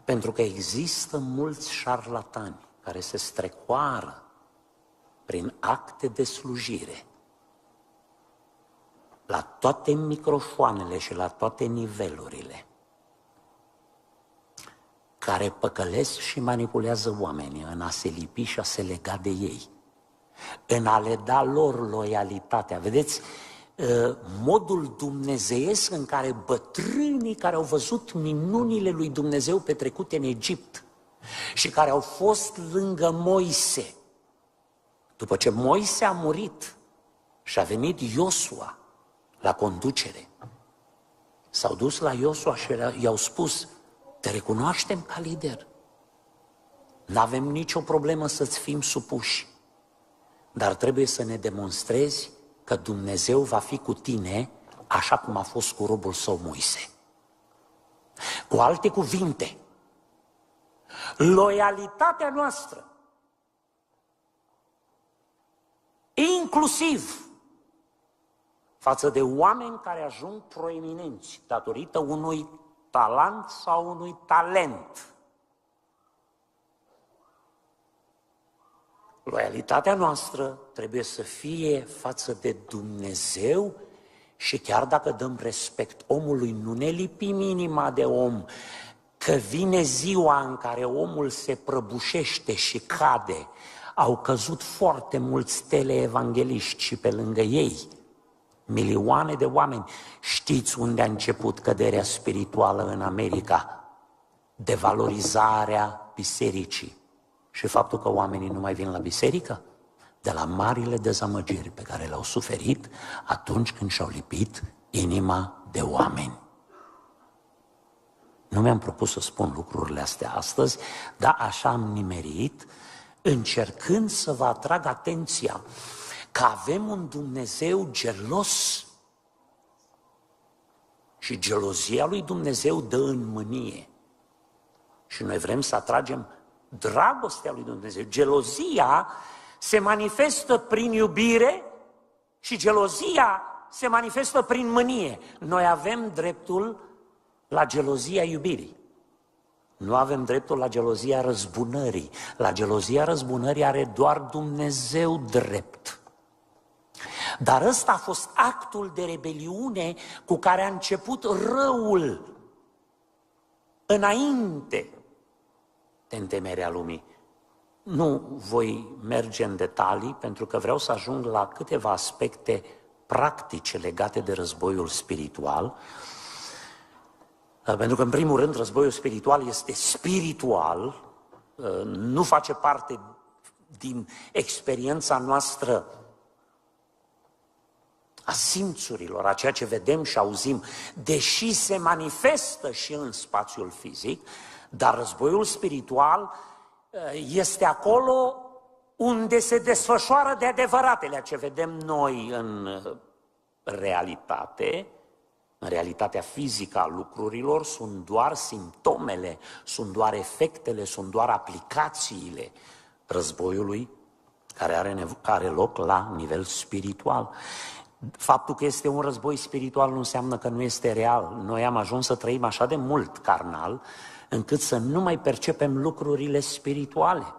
Pentru că există mulți șarlatani care se strecoară prin acte de slujire la toate microfoanele și la toate nivelurile, care păcălesc și manipulează oamenii în a se lipi și a se lega de ei, în a le da lor loialitatea. Vedeți, modul dumnezeiesc în care bătrânii care au văzut minunile lui Dumnezeu petrecute în Egipt și care au fost lângă Moise, după ce Moise a murit și a venit Iosua la conducere, s-au dus la Iosua și i-au spus: te recunoaștem ca lider, n-avem nicio problemă să-ți fim supuși, dar trebuie să ne demonstrezi că Dumnezeu va fi cu tine așa cum a fost cu robul său Moise. Cu alte cuvinte, loialitatea noastră, inclusiv față de oameni care ajung proeminenți datorită unui talent sau unui talent, loialitatea noastră trebuie să fie față de Dumnezeu și chiar dacă dăm respect omului, nu ne lipim inima de om, că vine ziua în care omul se prăbușește și cade. Au căzut foarte mulți teleevangeliști și pe lângă ei milioane de oameni. Știți unde a început căderea spirituală în America? Devalorizarea bisericii. Și faptul că oamenii nu mai vin la biserică? De la marile dezamăgiri pe care le-au suferit atunci când și-au lipit inima de oameni. Nu mi-am propus să spun lucrurile astea astăzi, dar așa am nimerit, încercând să vă atrag atenția că avem un Dumnezeu gelos și gelozia lui Dumnezeu dă în mânie. Și noi vrem să atragem dragostea lui Dumnezeu. Gelozia se manifestă prin iubire și gelozia se manifestă prin mânie. Noi avem dreptul la gelozia iubirii. Nu avem dreptul la gelozia răzbunării. La gelozia răzbunării are doar Dumnezeu drept. Dar ăsta a fost actul de rebeliune cu care a început răul înainte de întemeierea lumii. Nu voi merge în detalii pentru că vreau să ajung la câteva aspecte practice legate de războiul spiritual. Pentru că, în primul rând, războiul spiritual este spiritual, nu face parte din experiența noastră a simțurilor, a ceea ce vedem și auzim, deși se manifestă și în spațiul fizic, dar războiul spiritual este acolo unde se desfășoară de adevăratele, ce vedem noi în realitate. În realitatea fizică a lucrurilor sunt doar simptomele, sunt doar efectele, sunt doar aplicațiile războiului care are loc la nivel spiritual. Faptul că este un război spiritual nu înseamnă că nu este real. Noi am ajuns să trăim așa de mult carnal, încât să nu mai percepem lucrurile spirituale.